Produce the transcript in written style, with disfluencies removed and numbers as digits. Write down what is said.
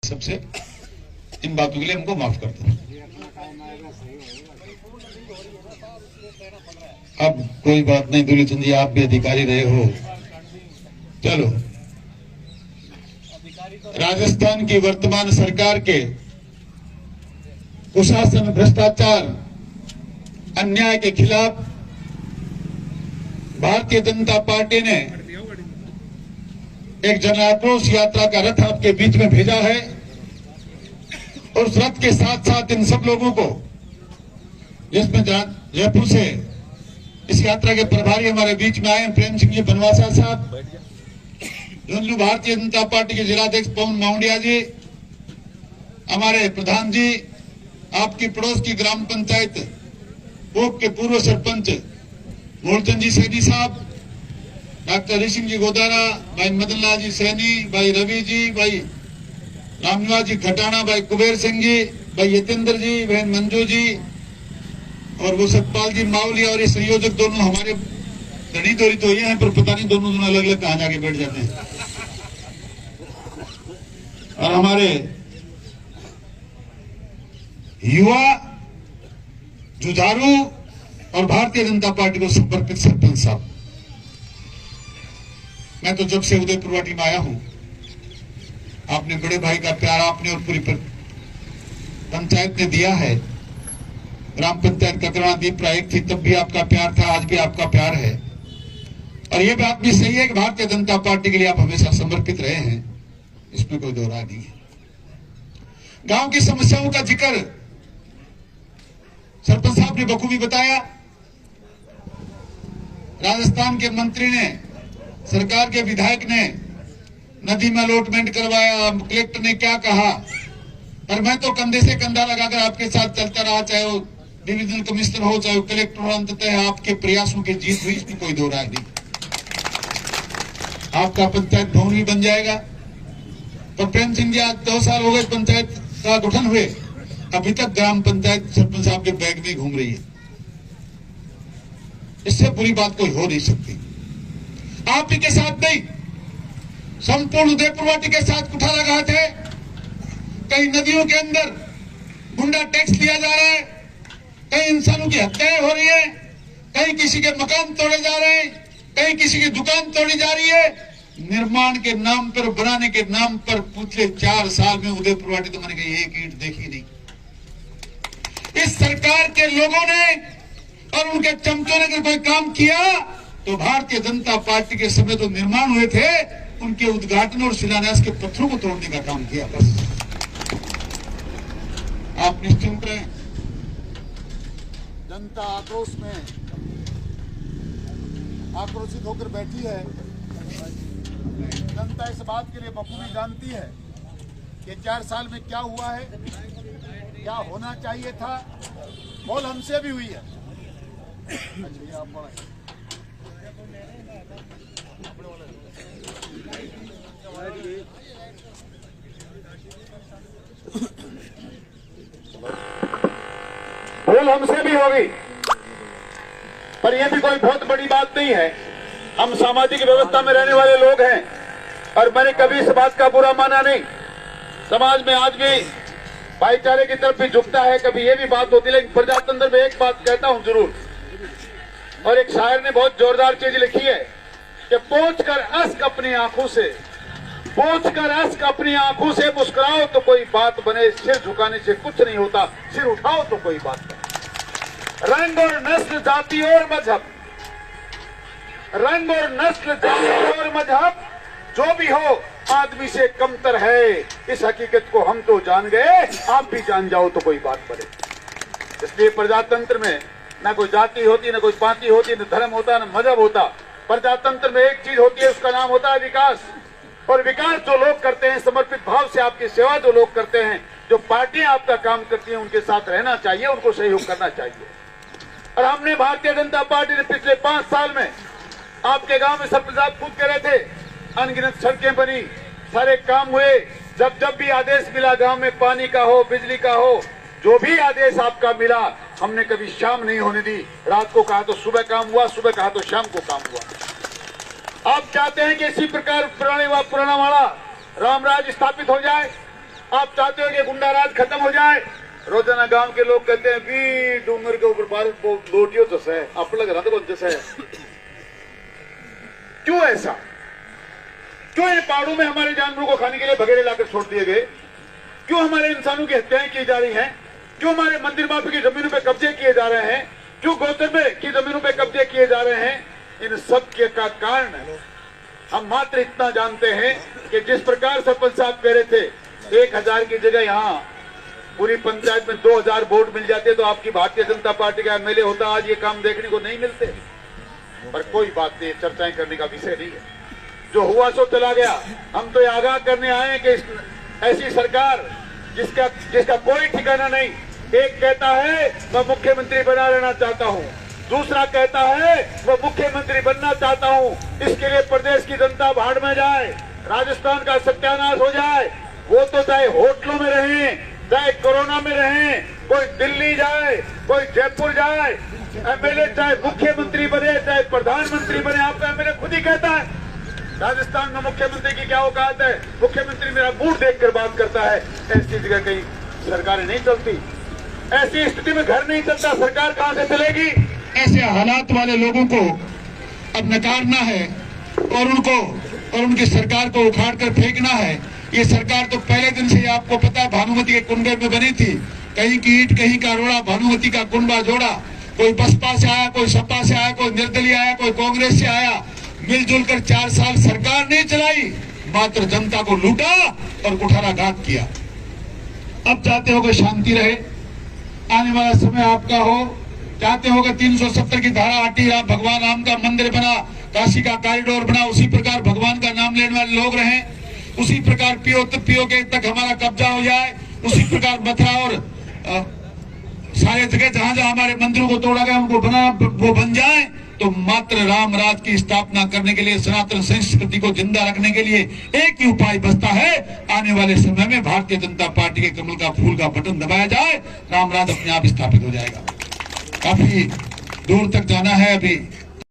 सबसे इन बातों के लिए हमको माफ कर देना। अब कोई बात नहीं दुलीचंद जी, आप भी अधिकारी रहे हो। चलो, राजस्थान की वर्तमान सरकार के कुशासन, भ्रष्टाचार, अन्याय के खिलाफ भारतीय जनता पार्टी ने एक जन आक्रोश यात्रा का रथ आपके बीच में भेजा है और उस रथ के साथ साथ इन सब लोगों को, जिसमें जयपुर से इस यात्रा के प्रभारी हमारे बीच में आए प्रेम सिंह जी बनवासा साहब, झुंझुनू भारतीय जनता पार्टी के जिलाध्यक्ष पवन माउंडिया जी, हमारे प्रधान जी, आपकी पड़ोस की ग्राम पंचायत पोक के पूर्व सरपंच मूलचंद जी सैनी साहब, डॉक्टर ऋषि जी गोदारा, भाई मदन लाल जी सैनी, भाई रवि जी, भाई रामनिवास जी खटाना, भाई कुबेर सिंह जी, भाई यतेंद्र जी, बहन मंजू जी और वो सतपाल जी मावली और ये संयोजक दोनों हमारे धनी दोरी तो ये हैं, पर पता नहीं दोनों अलग अलग कहां जाके बैठ जाते हैं। और हमारे युवा जुझारू और भारतीय जनता पार्टी को समर्पित सरपंच साहब, मैं तो जब से उदयपुर वाटी में आया हूं, आपने बड़े भाई का प्यार आपने और पूरी पंचायत ने दिया है। ग्राम पंचायत ककराना दीप प्रायिक थी तब भी आपका प्यार था, आज भी आपका प्यार है। और यह बात भी सही है कि भारतीय जनता पार्टी के लिए आप हमेशा समर्पित रहे हैं, इसमें कोई दो राय नहीं है। गांव की समस्याओं का जिक्र सरपंच साहब ने बखूबी बताया। राजस्थान के मंत्री ने, सरकार के विधायक ने नदी में अलॉटमेंट करवाया, कलेक्टर ने क्या कहा, पर मैं तो कंधे से कंधा लगाकर आपके साथ चलता रहा, चाहे वो डिविजनल कमिश्नर हो चाहे वो कलेक्टर हो, अंततः आपके प्रयासों की जीत हुई, इसमें कोई दो राय नहीं। आपका पंचायत भवन भी बन जाएगा। पर प्रेम सिंह जी, आज 2 साल हो गए पंचायत का गठन हुए, अभी तक ग्राम पंचायत सरपंच साहब के बैग में घूम रही है। इससे बुरी बात कोई हो नहीं सकती। आप ही के साथ नहीं, संपूर्ण उदयपुर वाटी के साथ कुठाला घाट है। कई नदियों के अंदर गुंडा टैक्स लिया जा रहा है, कई इंसानों की हत्याएं हो रही है, कहीं किसी के मकान तोड़े जा रहे हैं, कहीं किसी की दुकान तोड़ी जा रही है। निर्माण के नाम पर, बनाने के नाम पर पिछले 4 साल में उदयपुर वाटी तो मैंने कही एक ईंट देखी नहीं। इस सरकार के लोगों ने और उनके चमचों ने अगर कोई काम किया तो भारतीय जनता पार्टी के समय तो निर्माण हुए थे, उनके उद्घाटन और शिलान्यास के पत्थरों को तोड़ने का काम किया। बस आप निश्चिंत रहें। जनता आक्रोश में आक्रोशित होकर बैठी है। जनता इस बात के लिए बखूबी जानती है कि 4 साल में क्या हुआ है, क्या होना चाहिए था। बोल हमसे भी हुई है। भूल हमसे भी होगी, पर यह भी कोई बहुत बड़ी बात नहीं है। हम सामाजिक व्यवस्था में रहने वाले लोग हैं और मैंने कभी इस बात का बुरा माना नहीं। समाज में आज भी भाईचारे की तरफ भी झुकता है, कभी ये भी बात होती है, लेकिन प्रजातंत्र में एक बात कहता हूं जरूर। और एक शायर ने बहुत जोरदार चीज लिखी है कि पोंछ कर अश्क अपनी आंखों से, पोंछ कर अश्क अपनी आंखों से मुस्कुराओ तो कोई बात बने, सिर झुकाने से कुछ नहीं होता, सिर उठाओ तो कोई बात बने। रंग और नस्ल, जाति और मजहब, रंग और नस्ल, जाति और मजहब जो भी हो आदमी से कमतर है। इस हकीकत को हम तो जान गए, आप भी जान जाओ तो कोई बात बने। इसलिए प्रजातंत्र में ना कोई जाति होती, ना कोई पार्टी होती, न धर्म होता, न मजहब होता। प्रजातंत्र में एक चीज होती है, उसका नाम होता है विकास। और विकास जो लोग करते हैं, समर्पित भाव से आपकी सेवा जो लोग करते हैं, जो पार्टियां आपका काम करती हैं, उनके साथ रहना चाहिए, उनको सहयोग करना चाहिए। और हमने भारतीय जनता पार्टी ने पिछले 5 साल में आपके गांव में सरपंच साहब खुद कह रहे थे, अनगिनत सड़कें बनी, सारे काम हुए। जब जब भी आदेश मिला गांव में पानी का हो, बिजली का हो, जो भी आदेश आपका मिला, हमने कभी शाम नहीं होने दी। रात को कहा तो सुबह काम हुआ, सुबह कहा तो शाम को काम हुआ। आप चाहते हैं कि इसी प्रकार पुराना वाला रामराज स्थापित हो जाए। आप चाहते हो कि गुंडाराज खत्म हो जाए। रोजाना गांव के लोग कहते हैं भी डूंगर के ऊपर बारिश लोटियो जैसा है, आप लग रहा था कौन जैसा है। क्यों ऐसा? क्यों इन पहाड़ों में हमारे जानवरों को खाने के लिए बघेड़े लाकर छोड़ दिए गए? क्यों हमारे इंसानों की हत्याएं की जा रही हैं? क्यों हमारे मंदिर माफी की जमीनों पे कब्जे किए जा रहे हैं? क्यों गौतम की जमीनों पे कब्जे किए जा रहे हैं? इन सब के का कारण हम मात्र इतना जानते हैं कि जिस प्रकार सरपंच साहब कह रहे थे 1000 की जगह यहाँ पूरी पंचायत में 2000 वोट मिल जाते तो आपकी भारतीय जनता पार्टी का एमएलए होता, आज ये काम देखने को नहीं मिलते। पर कोई बात नहीं, चर्चाएं करने का विषय नहीं है। जो हुआ सो चला गया। हम तो ये आगाह करने आए हैं कि ऐसी सरकार जिसका कोई ठिकाना नहीं। एक कहता है मैं मुख्यमंत्री बना रहना चाहता हूं, दूसरा कहता है मैं मुख्यमंत्री बनना चाहता हूं। इसके लिए प्रदेश की जनता भाड़ में जाए, राजस्थान का सत्यानाश हो जाए। वो तो चाहे होटलों में रहें, चाहे कोरोना में रहें, कोई दिल्ली जाए, कोई जयपुर जाए, एमएलए चाहे मुख्यमंत्री बने चाहे प्रधानमंत्री बने। आपका एमएलए खुद ही कहता है राजस्थान में मुख्यमंत्री की क्या औकात है, मुख्यमंत्री मेरा मूड देखकर बात करता है। ऐसी जगह कहीं सरकारें नहीं चलती, ऐसी स्थिति में घर नहीं चलता, सरकार कहां से चलेगी? ऐसे हालात वाले लोगों को अब नकारना है और उनकी सरकार को उखाड़ कर फेंकना है। ये सरकार तो पहले दिन से आपको पता है भानुमति के कुनबे में बनी थी। कहीं की ईंट कहीं का रोड़ा, भानुमति का कुनबा जोड़ा। कोई बसपा से आया, कोई सपा से आया, कोई निर्दलीय आया, कोई कांग्रेस से आया। मिलजुल कर 4 साल सरकार नहीं चलाई, मात्र जनता को लूटा और कुठाराघात किया। अब चाहते हो कि शांति रहे, आने वाला समय आपका हो। चाहते हो कि 370 की धारा हटी, भगवान राम का मंदिर बना, काशी का कॉरिडोर बना, उसी प्रकार भगवान का नाम लेने वाले लोग रहें, उसी प्रकार पीओ के तक हमारा कब्जा हो जाए, उसी प्रकार मथुरा और सारे जगह जहां जहां हमारे मंदिरों को तोड़ा गया उनको वो बन जाए। तो मात्र राम राज की स्थापना करने के लिए, सनातन संस्कृति को जिंदा रखने के लिए एक ही उपाय बचता है, आने वाले समय में भारतीय जनता पार्टी के कमल का फूल का बटन दबाया जाए, राम राज अपने आप स्थापित हो जाएगा। काफी दूर तक जाना है अभी।